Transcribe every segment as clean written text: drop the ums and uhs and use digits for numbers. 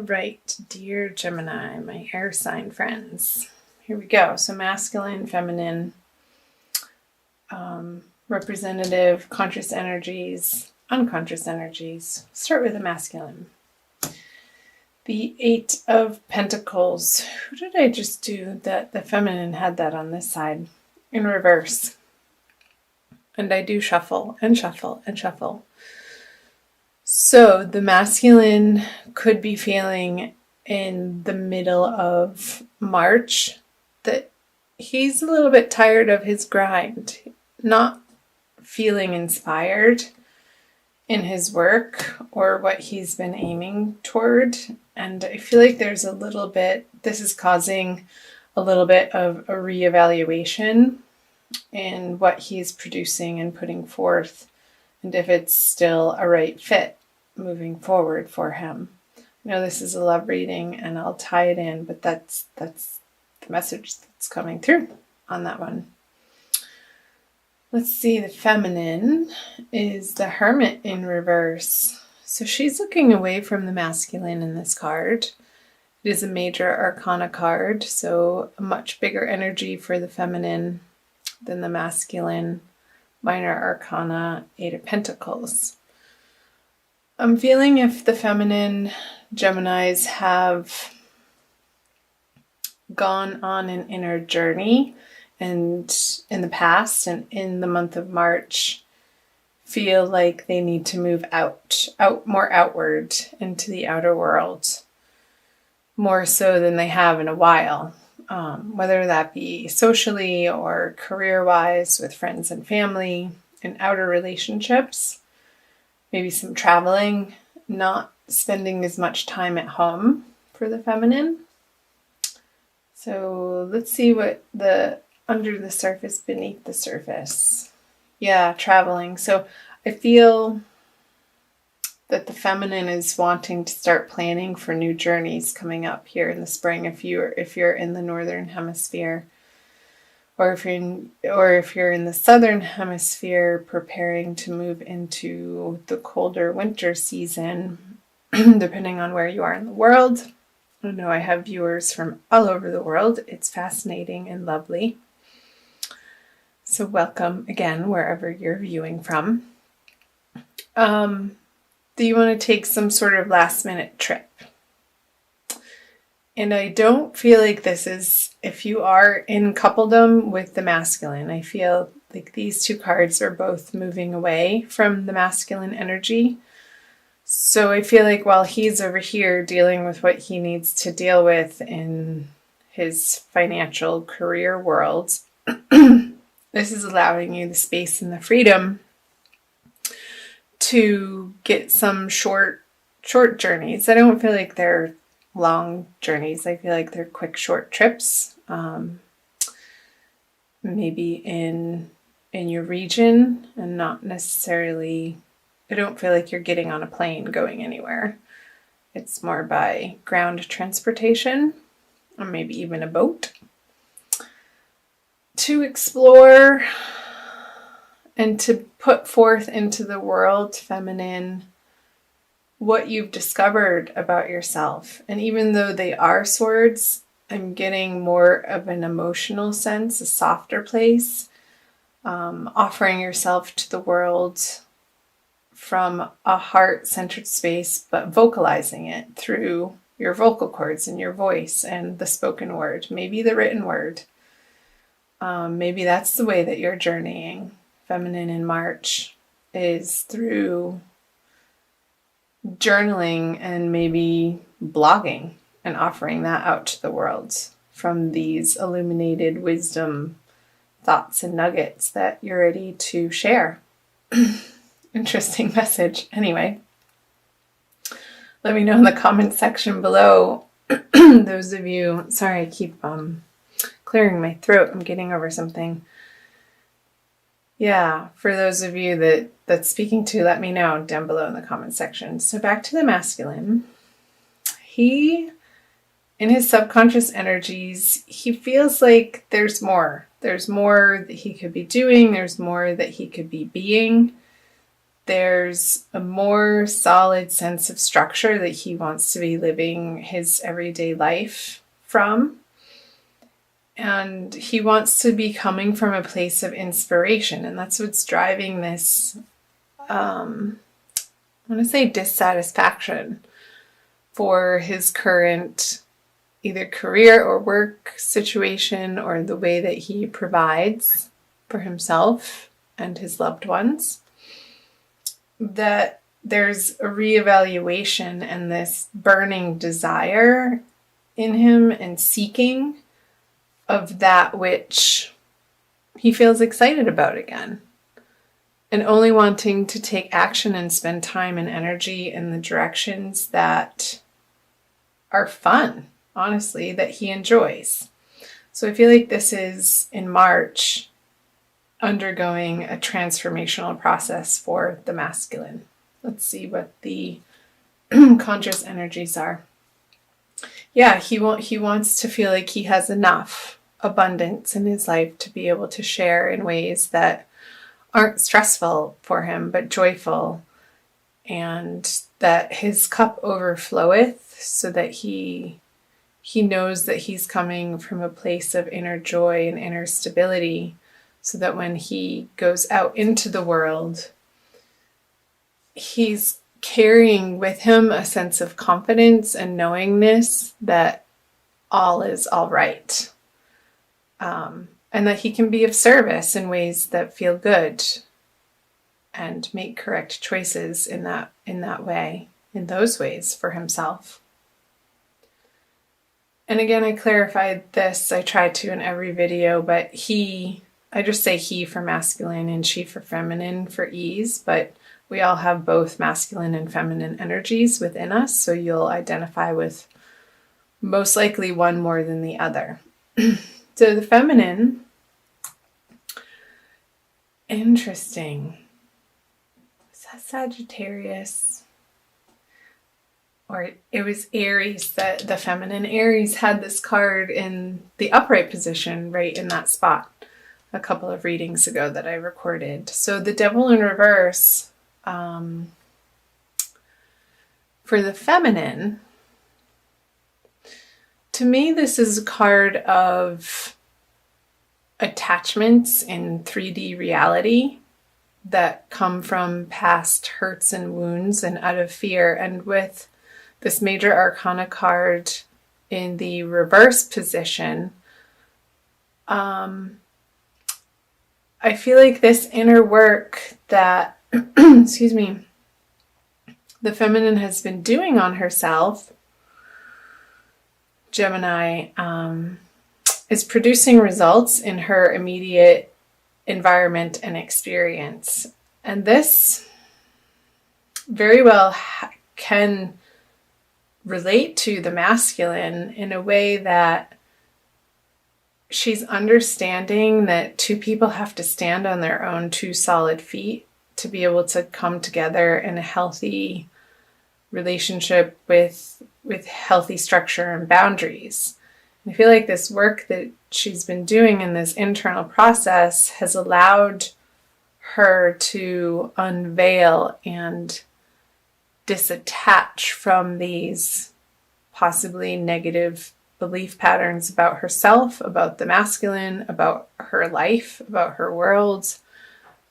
right, dear Gemini, my air sign friends. Here we go. So masculine, feminine, representative, conscious energies, unconscious energies. Start with the masculine. The Eight of Pentacles. Who did I just do that? The feminine had that on this side in reverse. And I do shuffle and shuffle and shuffle. So the masculine could be feeling in the middle of March that he's a little bit tired of his grind, not feeling inspired in his work or what he's been aiming toward. And I feel like there's a little bit, this is causing a little bit of a reevaluation in what he's producing and putting forth, and if it's still a right fit moving forward for him. I know this is a love reading and I'll tie it in, but that's the message that's coming through on that one. Let's see, the feminine is the Hermit in reverse. So she's looking away from the masculine in this card. It is a major arcana card, so a much bigger energy for the feminine than the masculine. Minor arcana, Eight of Pentacles. I'm feeling if the feminine Geminis have gone on an inner journey and in the past and in the month of March feel like they need to move out more outward into the outer world, more so than they have in a while, whether that be socially or career-wise with friends and family, in outer relationships, maybe some traveling, not spending as much time at home for the feminine. So let's see what the under the surface, beneath the surface. Yeah, traveling. So I feel that the feminine is wanting to start planning for new journeys coming up here in the spring. If you're in the northern hemisphere, or if you're in the southern hemisphere, preparing to move into the colder winter season, depending on where you are in the world. I know I have viewers from all over the world. It's fascinating and lovely. So welcome again, wherever you're viewing from. Do you want to take some sort of last minute trip? And I don't feel like this is, if you are in coupledom with the masculine, I feel like these two cards are both moving away from the masculine energy. So I feel like while he's over here dealing with what he needs to deal with in his financial career world, this is allowing you the space and the freedom to get some short journeys. I don't feel like they're long journeys. I feel like they're quick, short trips. Maybe in your region, and not necessarily, I don't feel like you're getting on a plane going anywhere. It's more by ground transportation, or maybe even a boat, to explore and to put forth into the world, feminine, what you've discovered about yourself. And even though they are swords, I'm getting more of an emotional sense, a softer place, offering yourself to the world from a heart-centered space, but vocalizing it through your vocal cords and your voice and the spoken word, maybe the written word. Maybe that's the way that you're journeying. Feminine in March is through journaling and maybe blogging and offering that out to the world from these illuminated wisdom thoughts and nuggets that you're ready to share. Interesting message. Anyway, let me know in the comment section below. Those of you, sorry, I keep clearing my throat. I'm getting over something. Yeah, for those of you that's speaking to, let me know down below in the comment section. So back to the masculine. He, in his subconscious energies, he feels like there's more. There's more that he could be doing. There's more that he could be being. there's a more solid sense of structure that he wants to be living his everyday life from. And he wants to be coming from a place of inspiration. And that's what's driving this, I want to say, dissatisfaction for his current either career or work situation, or the way that he provides for himself and his loved ones. That there's a reevaluation and this burning desire in him and seeking of that which he feels excited about again, and only wanting to take action and spend time and energy in the directions that are fun, honestly, that he enjoys. So I feel like this is, in March, undergoing a transformational process for the masculine. Let's see what the conscious energies are. Yeah, he wants to feel like he has enough abundance in his life to be able to share in ways that aren't stressful for him, but joyful, and that his cup overfloweth, so that he knows that he's coming from a place of inner joy and inner stability, so that when he goes out into the world, he's carrying with him a sense of confidence and knowingness that all is all right. And that he can be of service in ways that feel good and make correct choices in that way, in those ways for himself. And again, I clarified this, I try to in every video, but I just say he for masculine and she for feminine for ease, but we all have both masculine and feminine energies within us, so you'll identify with most likely one more than the other. So the feminine, interesting. Is that Sagittarius? Or it was Aries, that the feminine Aries had this card in the upright position, right in that spot, a couple of readings ago that I recorded. So the Devil in reverse, for the feminine, to me, this is a card of attachments in 3D reality that come from past hurts and wounds and out of fear. And with this Major Arcana card in the reverse position, I feel like this inner work that, excuse me, the feminine has been doing on herself, Gemini, is producing results in her immediate environment and experience. And this very well can relate to the masculine in a way that she's understanding that two people have to stand on their own two solid feet to be able to come together in a healthy relationship with healthy structure and boundaries. I feel like this work that she's been doing in this internal process has allowed her to unveil and disattach from these possibly negative belief patterns about herself, about the masculine, about her life, about her world,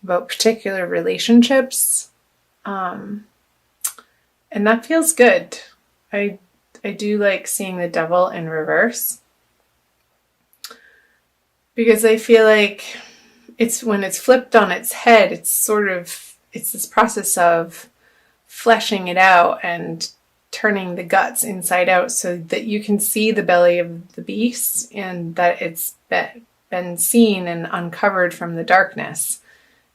about particular relationships. And that feels good. I do like seeing the Devil in reverse, because I feel like it's when it's flipped on its head, it's this process of fleshing it out and turning the guts inside out so that you can see the belly of the beast and that it's been seen and uncovered from the darkness.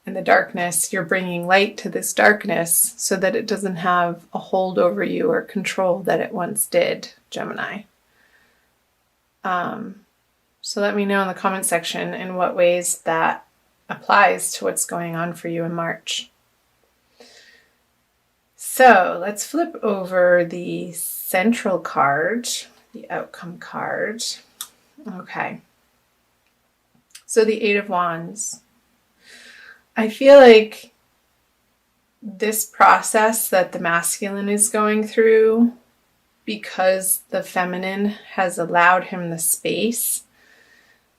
In the darkness, you're bringing light to this darkness so that it doesn't have a hold over you or control that it once did, Gemini. So let me know in the comment section in what ways that applies to what's going on for you in March. So let's flip over the central card, the outcome card. Okay. So the Eight of Wands. I feel like this process that the masculine is going through, because the feminine has allowed him the space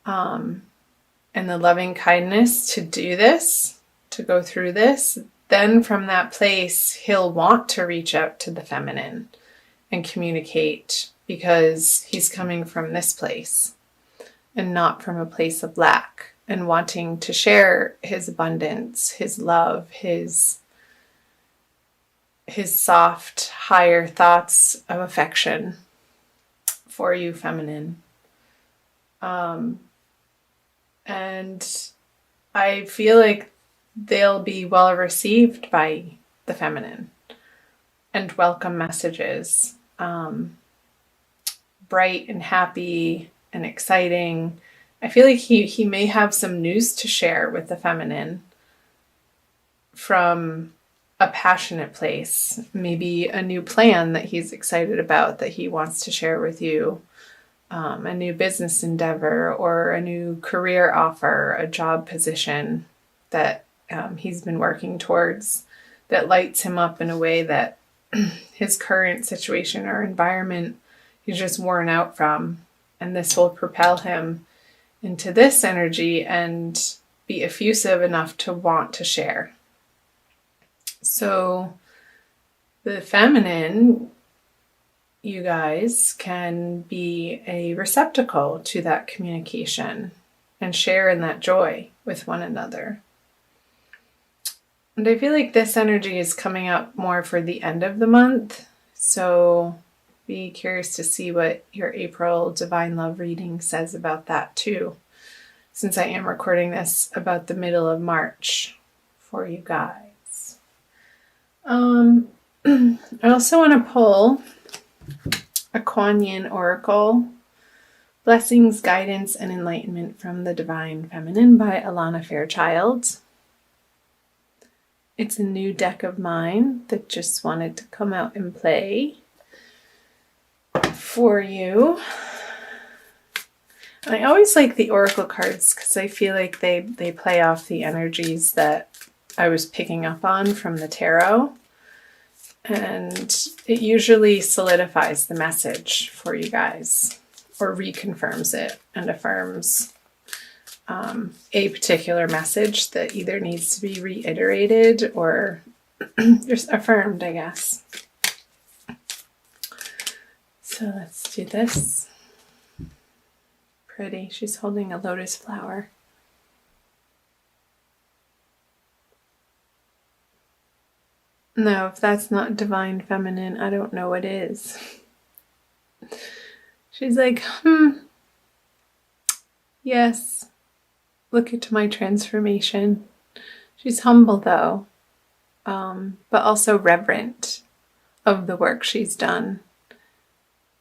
and the loving kindness to do this, to go through this, then from that place, he'll want to reach out to the feminine and communicate, because he's coming from this place and not from a place of lack, and wanting to share his abundance, his love, his soft, higher thoughts of affection for you, feminine. And I feel like they'll be well received by the feminine, and welcome messages, bright and happy and exciting. I feel like he may have some news to share with the feminine from a passionate place, maybe a new plan that he's excited about that he wants to share with you, a new business endeavor or a new career offer, a job position that he's been working towards, that lights him up in a way that his current situation or environment he's just worn out from. And this will propel him into this energy and be effusive enough to want to share. So the feminine, you guys, can be a receptacle to that communication and share in that joy with one another. And I feel like this energy is coming up more for the end of the month. So be curious to see what your April Divine Love reading says about that too, since I am recording this about the middle of March for you guys. I also want to pull a Kuan Yin Oracle, Blessings, Guidance, and Enlightenment from the Divine Feminine by Alana Fairchild. It's a new deck of mine that just wanted to come out and play for you. And I always like the Oracle cards because I feel like they play off the energies that I was picking up on from the tarot. And it usually solidifies the message for you guys, or reconfirms it and affirms a particular message that either needs to be reiterated or just affirmed, I guess. So let's do this. Pretty. She's holding a lotus flower. No, if that's not divine feminine, I don't know what is. She's like, yes, look at my transformation. She's humble though, but also reverent of the work she's done.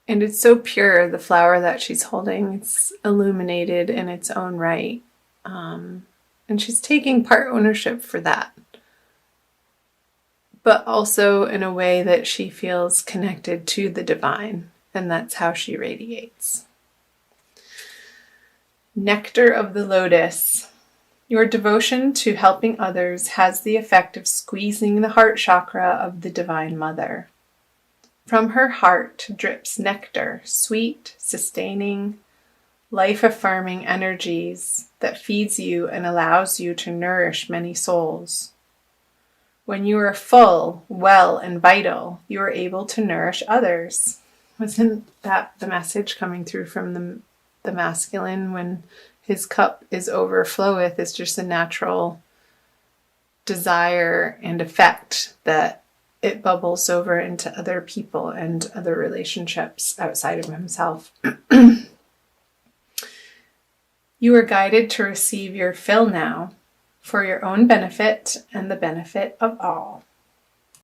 And it's so pure, the flower that she's holding. It's illuminated in its own right. And she's taking part ownership for that. But also in a way that she feels connected to the divine. And that's how she radiates. Nectar of the Lotus. Your devotion to helping others has the effect of squeezing the heart chakra of the Divine Mother. From her heart drips nectar, sweet, sustaining, life-affirming energies that feeds you and allows you to nourish many souls. When you are full, well, and vital, you are able to nourish others. Wasn't that the message coming through from the masculine when his cup is overfloweth? It's just a natural desire and effect that it bubbles over into other people and other relationships outside of himself. You are guided to receive your fill now for your own benefit and the benefit of all.